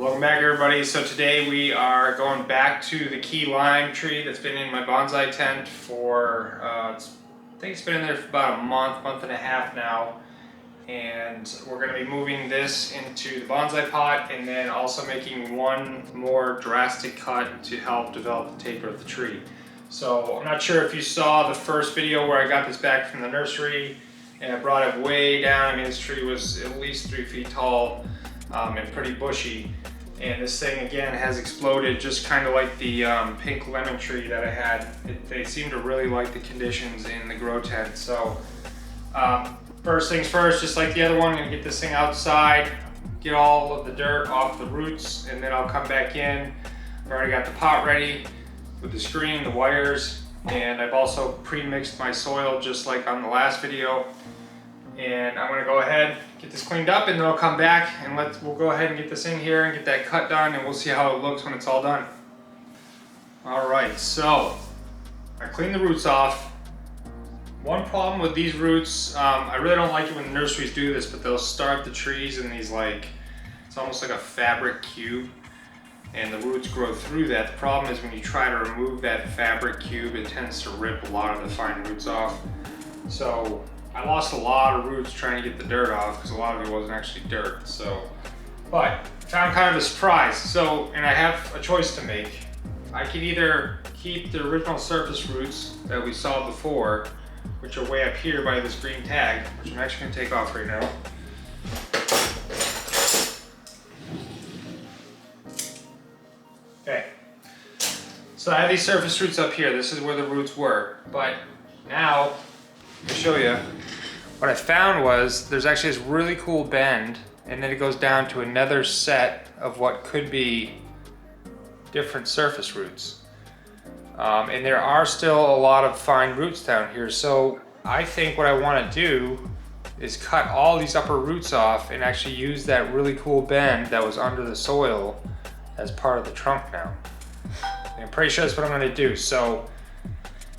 Welcome back, everybody. So today we are going back to the key lime tree that's been in my bonsai tent for, I think it's been in there for about a month and a half now. And we're going to be moving this into the bonsai pot and then also making one more drastic cut to help develop the taper of the tree. So I'm not sure if you saw the first video where I got this back from the nursery and I brought it way down. I mean, this tree was at least 3 feet tall and pretty bushy. And this thing again has exploded, just kind of like the pink lemon tree that I had. They seem to really like the conditions in the grow tent. So first things first, just like the other one, I'm gonna get this thing outside, get all of the dirt off the roots, and then I'll come back in. I've already got the pot ready with the screen, the wires, and I've also pre-mixed my soil just like on the last video. And I'm gonna go ahead, get this cleaned up, and then I'll come back and we'll go ahead and get this in here and get that cut done, and we'll see how it looks when it's all done. All right, so I cleaned the roots off. One problem with these roots, I really don't like it when the nurseries do this, but they'll start the trees in these it's almost like a fabric cube, and the roots grow through that. The problem is when you try to remove that fabric cube, it tends to rip a lot of the fine roots off. So I lost a lot of roots trying to get the dirt off because a lot of it wasn't actually dirt. So, but found kind of a surprise. So, and I have a choice to make. I can either keep the original surface roots that we saw before, which are way up here by this green tag, which I'm actually gonna take off right now. Okay. So I have these surface roots up here. This is where the roots were, but now to show you, what I found was there's actually this really cool bend, and then it goes down to another set of what could be different surface roots. And there are still a lot of fine roots down here. So I think what I want to do is cut all these upper roots off and actually use that really cool bend that was under the soil as part of the trunk now. And I'm pretty sure that's what I'm going to do. So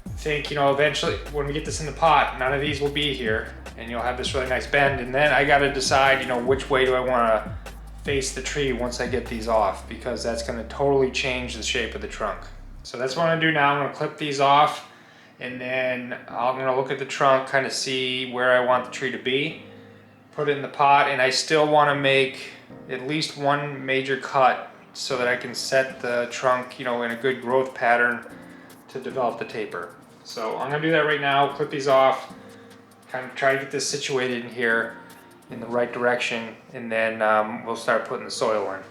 I think, eventually when we get this in the pot, none of these will be here, and you'll have this really nice bend. And then I got to decide, which way do I want to face the tree once I get these off, because that's going to totally change the shape of the trunk. So that's what I'm going to do now. I'm going to clip these off, and then I'm going to look at the trunk, kind of see where I want the tree to be, put it in the pot, and I still want to make at least one major cut so that I can set the trunk, in a good growth pattern to develop the taper. So I'm gonna do that right now, clip these off, kind of try to get this situated in here in the right direction, and then we'll start putting the soil in.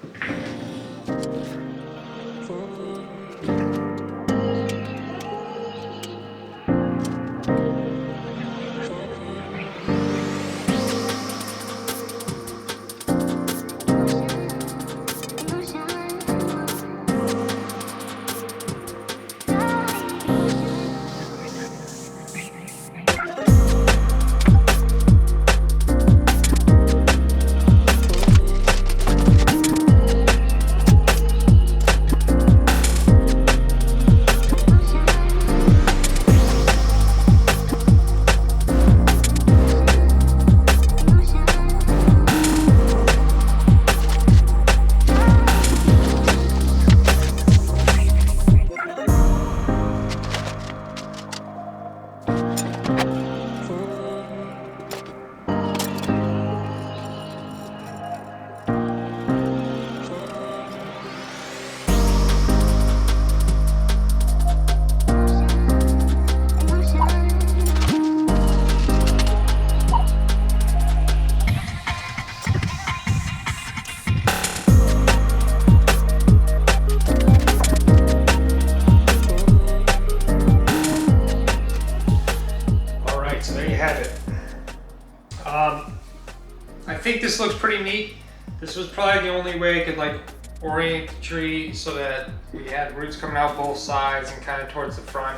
I think this looks pretty neat. This was probably the only way I could orient the tree so that we had roots coming out both sides and kind of towards the front.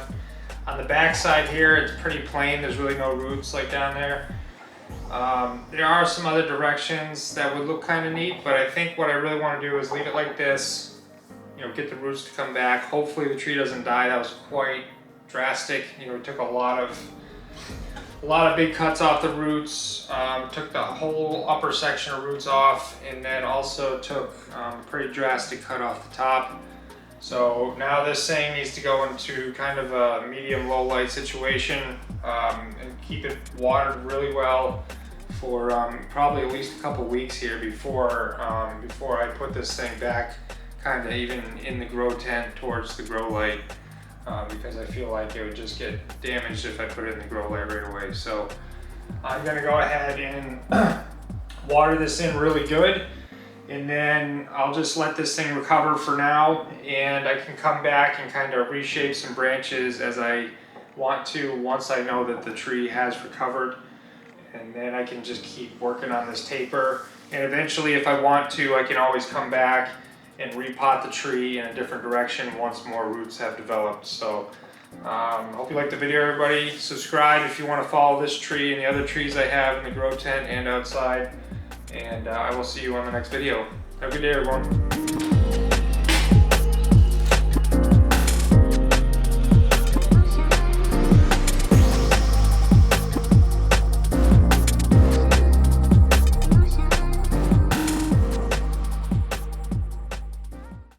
On the back side here, it's pretty plain. There's really no roots down there. There are some other directions that would look kind of neat, but I think what I really want to do is leave it like this, get the roots to come back. Hopefully the tree doesn't die. That was quite drastic. We took a lot of a lot of big cuts off the roots, took the whole upper section of roots off, and then also took a pretty drastic cut off the top. So now this thing needs to go into kind of a medium low light situation, and keep it watered really well for probably at least a couple weeks here before I put this thing back kind of even in the grow tent towards the grow light, because I feel like it would just get damaged if I put it in the grow light right away. So I'm gonna go ahead and water this in really good, and then I'll just let this thing recover for now, and I can come back and kind of reshape some branches as I want to once I know that the tree has recovered. And then I can just keep working on this taper, and eventually if I want to, I can always come back and repot the tree in a different direction once more roots have developed. So hope you liked the video, everybody. Subscribe if you want to follow this tree and the other trees I have in the grow tent and outside, and I will see you on the next video. Have a good day, everyone.